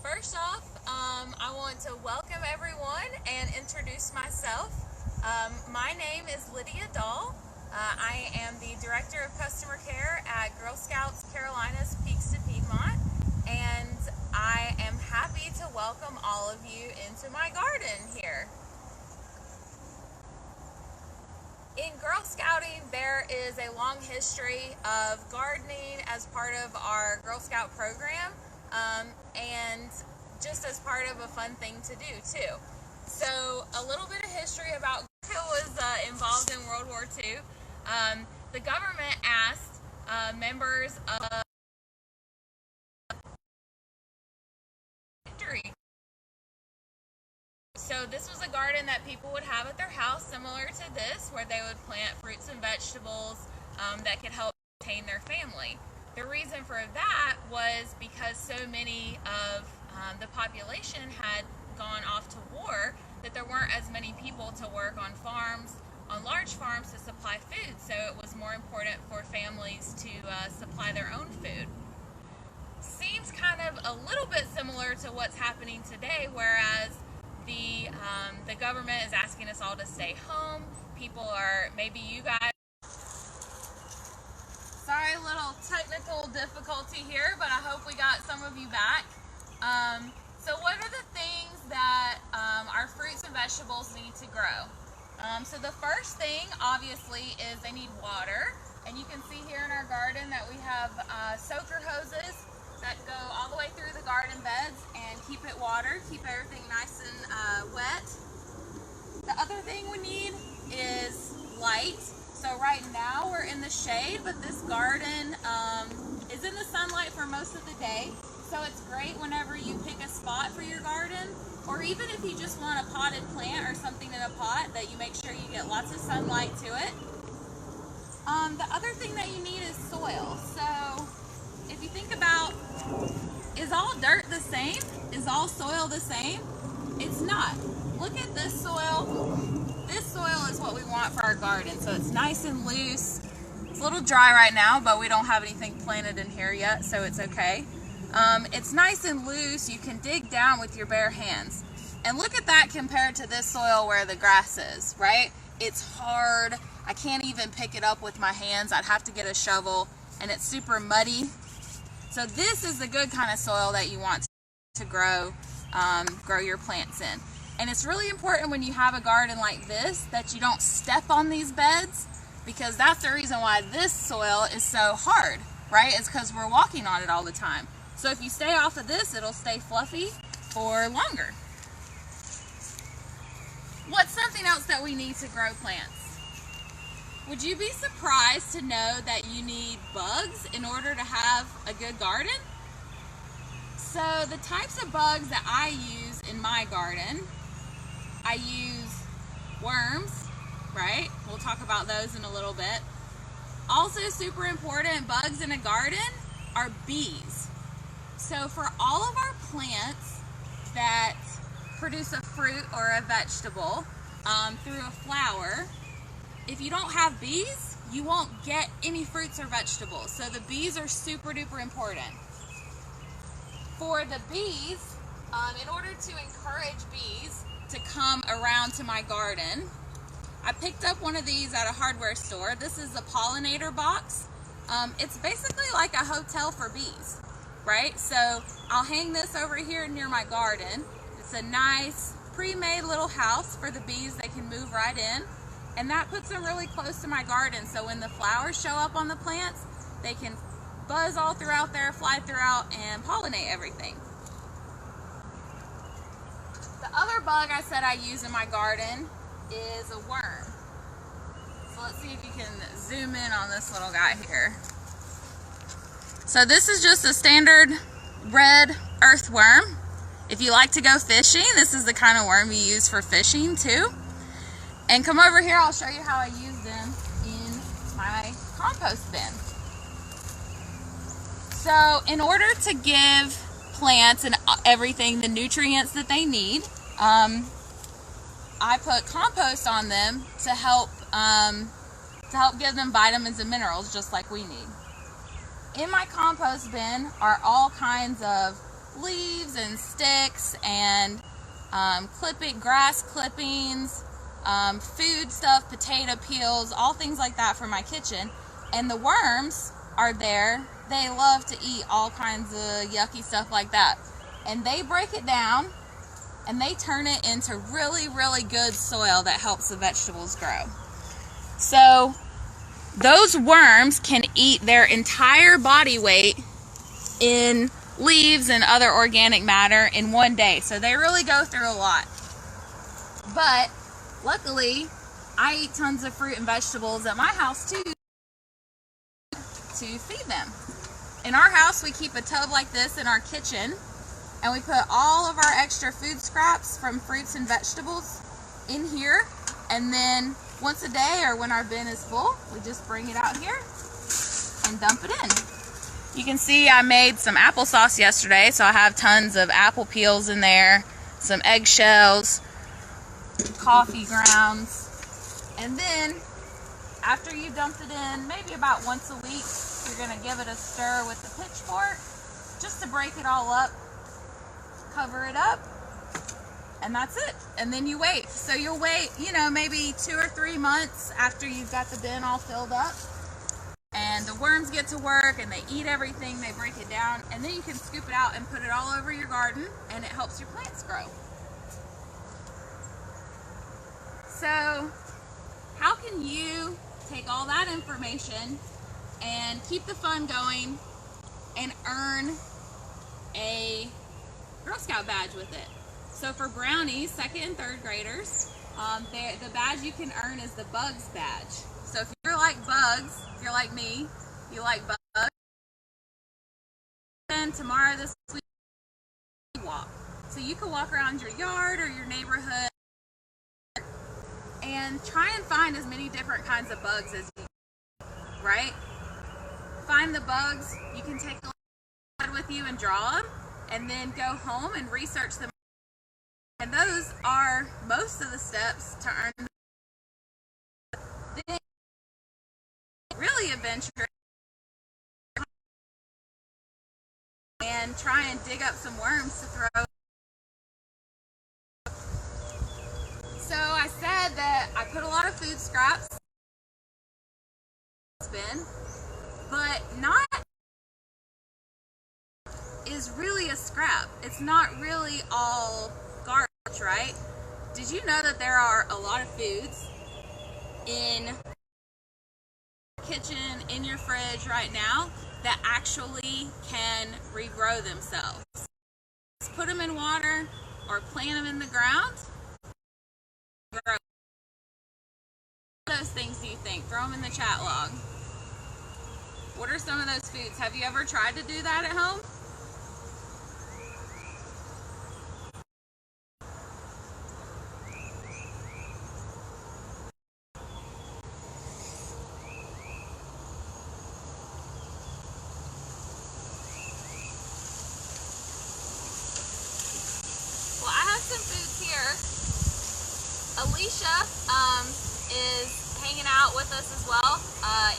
First off, I want to welcome everyone and introduce myself. My name is Lydia Doll. I am the Director of Customer Care at Girl Scouts Carolinas Peaks to Piedmont, and I am happy to welcome all of you into my garden here. In Girl Scouting, there is a long history of gardening as part of our Girl Scout program, and just as part of a fun thing to do too. So a little bit of history about who was involved in World War II. The government asked members of victory. So this was a garden that people would have at their house, similar to this, where they would plant fruits and vegetables that could help maintain their family. The reason for that was because so many of the population had gone off to war that there weren't as many people to work on farms, on large farms, to supply food. So it was more important for families to supply their own food. Seems kind of a little bit similar to what's happening today, whereas the government is asking us all to stay home. People are, maybe you guys, sorry, a little technical difficulty here, but I hope we got some of you back. So what are the things that our fruits and vegetables need to grow? So the first thing, obviously, is they need water. And you can see here in our garden that we have soaker hoses that go all the way through the garden beds and keep it watered, keep everything nice and wet. The other thing we need is light. So right now we're in the shade, but this garden is in the sunlight for most of the day. So it's great whenever you pick a spot for your garden, or even if you just want a potted plant or something in a pot, that you make sure you get lots of sunlight to it. The other thing that you need is soil. So if you think about, is all dirt the same? Is all soil the same? It's not. Look at this soil. This soil is what we want for our garden. So it's nice and loose. It's a little dry right now, but we don't have anything planted in here yet, so it's okay. It's nice and loose. You can dig down with your bare hands. And look at that compared to this soil where the grass is, right? It's hard. I can't even pick it up with my hands. I'd have to get a shovel, and it's super muddy. So this is the good kind of soil that you want to grow your plants in. And it's really important when you have a garden like this that you don't step on these beds, because that's the reason why this soil is so hard, right? It's because we're walking on it all the time. So if you stay off of this, it'll stay fluffy for longer. What's something else that we need to grow plants? Would you be surprised to know that you need bugs in order to have a good garden? So the types of bugs that I use in my garden, I use worms, right? We'll talk about those in a little bit. Also super important bugs in a garden are bees. So for all of our plants that produce a fruit or a vegetable through a flower, if you don't have bees, you won't get any fruits or vegetables. So the bees are super duper important. For the bees, in order to encourage bees to come around to my garden, I picked up one of these at a hardware store. This is a pollinator box. It's basically like a hotel for bees, right? So I'll hang this over here near my garden. It's a nice pre-made little house for the bees. They can move right in. And that puts them really close to my garden, so when the flowers show up on the plants, they can buzz all throughout there, fly throughout, and pollinate everything. The other bug I said I use in my garden is a worm. So let's see if you can zoom in on this little guy here. So this is just a standard red earthworm. If you like to go fishing, this is the kind of worm you use for fishing too. And come over here, I'll show you how I use them in my compost bin. So in order to give plants and everything the nutrients that they need, I put compost on them to help give them vitamins and minerals just like we need. In my compost bin are all kinds of leaves and sticks and grass clippings, food stuff, potato peels, all things like that for my kitchen. And the worms are there. They love to eat all kinds of yucky stuff like that. And they break it down and they turn it into really, really good soil that helps the vegetables grow. So those worms can eat their entire body weight in leaves and other organic matter in one day. So they really go through a lot. But luckily, I eat tons of fruit and vegetables at my house too to feed them. In our house, we keep a tub like this in our kitchen, and we put all of our extra food scraps from fruits and vegetables in here, and then once a day or when our bin is full, we just bring it out here and dump it in. You can see I made some applesauce yesterday, so I have tons of apple peels in there, some eggshells, coffee grounds, and then after you dumped it in, maybe about once a week, you're going to give it a stir with the pitchfork just to break it all up, cover it up, and that's it. And then you wait. So you'll wait, maybe 2 or 3 months after you've got the bin all filled up, and the worms get to work and they eat everything, they break it down, and then you can scoop it out and put it all over your garden, and it helps your plants grow. So how can you take all that information and keep the fun going and earn a Girl Scout badge with it? So for brownies, 2nd and 3rd graders, the badge you can earn is the bugs badge. So if you're like bugs, if you're like me, you like bugs, then tomorrow this week walk. So you can walk around your yard or your neighborhood and try and find as many different kinds of bugs as you can, right? Find the bugs, you can take a with you and draw them, and then go home and research them. And those are most of the steps to earn. Then really adventure and try and dig up some worms to throw. So I said that I put a lot of food scraps in the bin, but not is really a scrap. It's not really all garbage, right? Did you know that there are a lot of foods in your kitchen, in your fridge right now that actually can regrow themselves? Just put them in water or plant them in the ground. Grow. What those things do you think? Throw them in the chat log. What are some of those foods? Have you ever tried to do that at home? Well, I have some foods here. Alicia is hanging out with us as well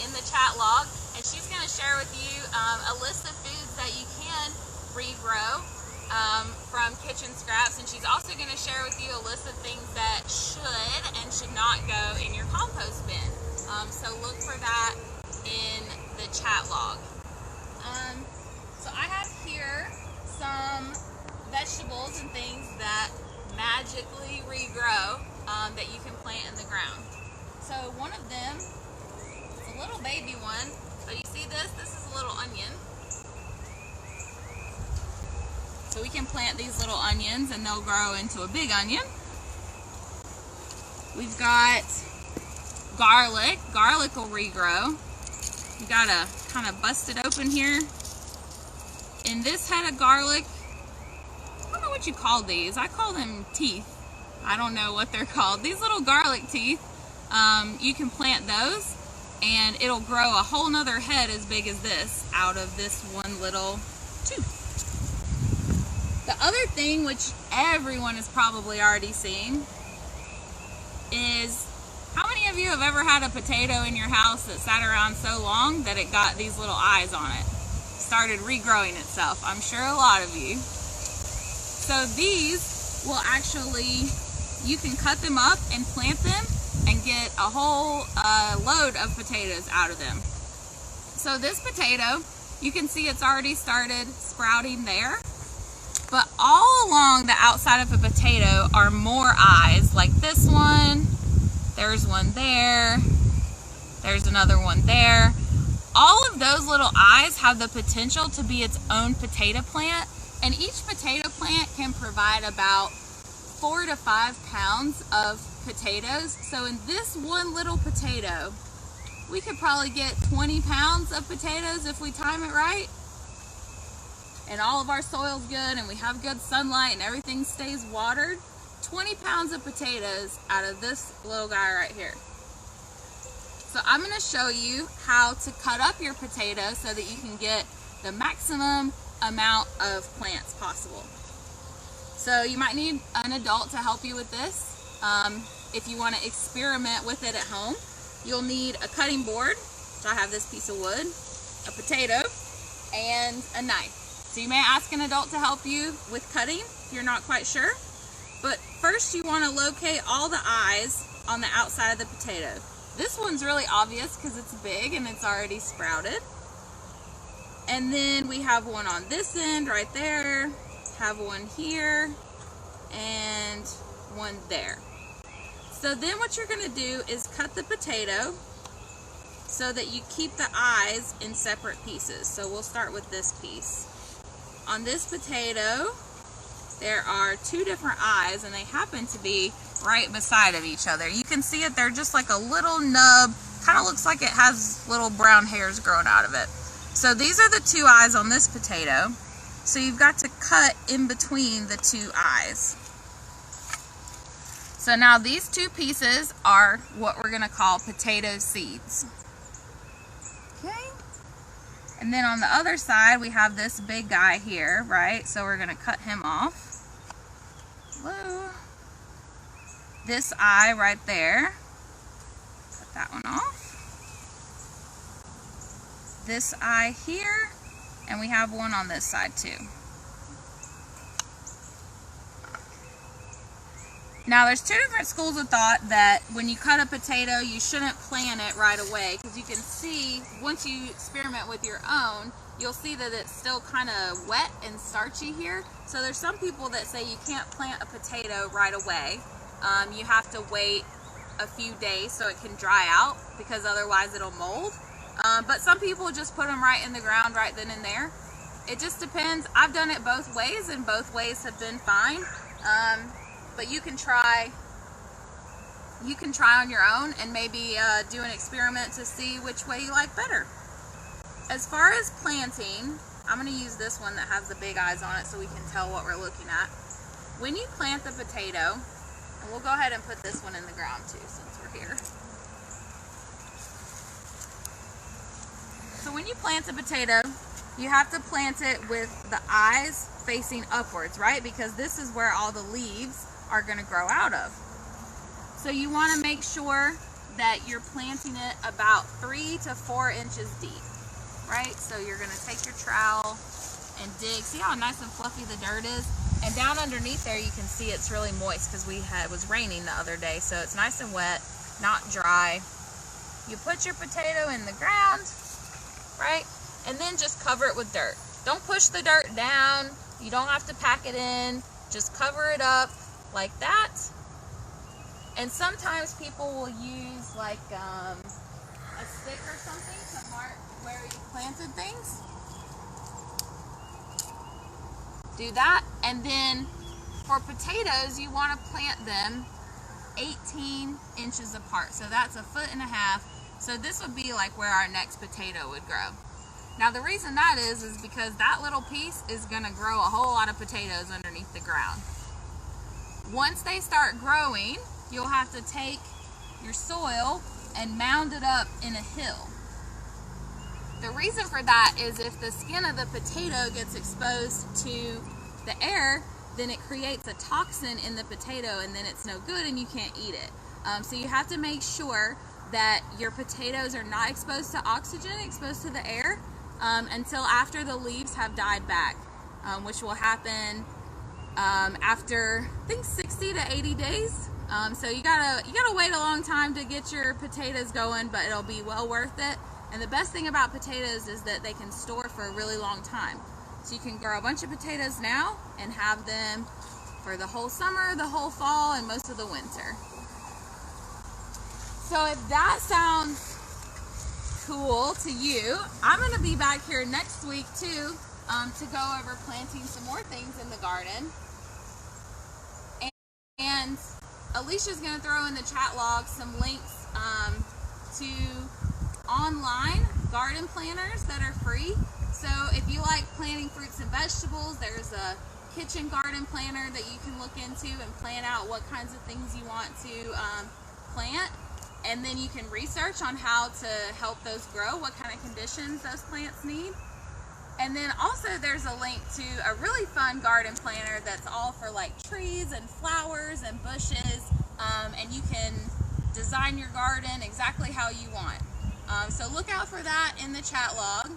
in the chat log, and she's going to share with you a list of foods that you can regrow from kitchen scraps, and she's also going to share with you a list of things that should and should not go in your compost bin. So look for that in the chat log. So I have here some vegetables and things that magically regrow that you can plant in the ground. So one of them is a little baby one, but you see this? This is a little onion. So we can plant these little onions and they'll grow into a big onion. We've got garlic. Garlic will regrow. You gotta kind of bust it open here. In this head of garlic, I don't know what you call these. I call them teeth. I don't know what they're called. These little garlic teeth, you can plant those and it'll grow a whole nother head as big as this out of this one little tooth. The other thing, which everyone has probably already seen, is how many of you have ever had a potato in your house that sat around so long that it got these little eyes on it? Started regrowing itself. I'm sure a lot of you. So these will actually, you can cut them up and plant them and get a whole load of potatoes out of them. So this potato, you can see it's already started sprouting there. But all along the outside of a potato are more eyes, like this one. There's one there. There's another one there. All of those little eyes have the potential to be its own potato plant, and each potato plant can provide about 4 to 5 pounds of potatoes. So in this one little potato, we could probably get 20 pounds of potatoes if we time it right. And all of our soil's good and we have good sunlight and everything stays watered. 20 pounds of potatoes out of this little guy right here. So I'm going to show you how to cut up your potato so that you can get the maximum amount of plants possible. So you might need an adult to help you with this. If you want to experiment with it at home, you'll need a cutting board. So I have this piece of wood, a potato, and a knife. So you may ask an adult to help you with cutting if you're not quite sure. But first you want to locate all the eyes on the outside of the potato. This one's really obvious because it's big and it's already sprouted. And then we have one on this end right there, have one here, and one there. So then what you're going to do is cut the potato so that you keep the eyes in separate pieces. So we'll start with this piece. On this potato, there are 2 different eyes and they happen to be right beside of each other. You can see it, they're just like a little nub, kind of looks like it has little brown hairs growing out of it. So these are the 2 eyes on this potato. So you've got to cut in between the 2 eyes. So now these 2 pieces are what we're going to call potato seeds. Okay. And then on the other side we have this big guy here, right? So we're going to cut him off. Hello. This eye right there. Cut that one off. This eye here, and we have one on this side too. Now there's 2 different schools of thought that when you cut a potato you shouldn't plant it right away, because you can see once you experiment with your own, you'll see that it's still kind of wet and starchy here. So there's some people that say you can't plant a potato right away. You have to wait a few days so it can dry out, because otherwise it'll mold. But some people just put them right in the ground right then and there. It just depends. I've done it both ways and both ways have been fine. But you can try on your own and maybe do an experiment to see which way you like better. As far as planting, I'm going to use this one that has the big eyes on it so we can tell what we're looking at. When you plant the potato, and we'll go ahead and put this one in the ground too since we're here. So when you plant a potato, you have to plant it with the eyes facing upwards, right? Because this is where all the leaves are going to grow out of. So you want to make sure that you're planting it about 3 to 4 inches deep, right? So you're going to take your trowel and dig. See how nice and fluffy the dirt is? And down underneath there you can see it's really moist because it was raining the other day, so it's nice and wet, not dry. You put your potato in the ground, right? And then just cover it with dirt. Don't push the dirt down. You don't have to pack it in. Just cover it up like that. And sometimes people will use like a stick or something to mark where you planted things. Do that. And then for potatoes, you want to plant them 18 inches apart. So that's 1.5 feet. So this would be like where our next potato would grow. Now the reason that is because that little piece is going to grow a whole lot of potatoes underneath the ground. Once they start growing, you'll have to take your soil and mound it up in a hill. The reason for that is if the skin of the potato gets exposed to the air, then it creates a toxin in the potato and then it's no good and you can't eat it. So you have to make sure that your potatoes are not exposed to oxygen, exposed to the air, until after the leaves have died back, which will happen after I think 60 to 80 days. So you gotta wait a long time to get your potatoes going, but it'll be well worth it. And the best thing about potatoes is that they can store for a really long time. So you can grow a bunch of potatoes now and have them for the whole summer, the whole fall, and most of the winter. So if that sounds cool to you, I'm going to be back here next week too to go over planting some more things in the garden. And Alicia's going to throw in the chat log some links to online garden planners that are free. So if you like planting fruits and vegetables, there's a kitchen garden planner that you can look into and plan out what kinds of things you want to plant. And then you can research on how to help those grow, what kind of conditions those plants need. And then also there's a link to a really fun garden planner that's all for like trees and flowers and bushes. And you can design your garden exactly how you want. So look out for that in the chat log.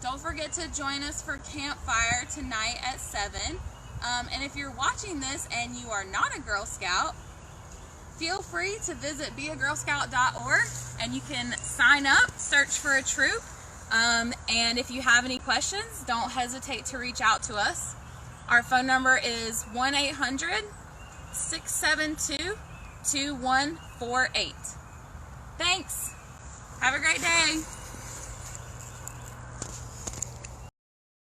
Don't forget to join us for campfire tonight at 7. And if you're watching this and you are not a Girl Scout, feel free to visit beagirlscout.org and you can sign up, search for a troop. And if you have any questions, don't hesitate to reach out to us. Our phone number is 1-800-672-2148. Thanks. Have a great day.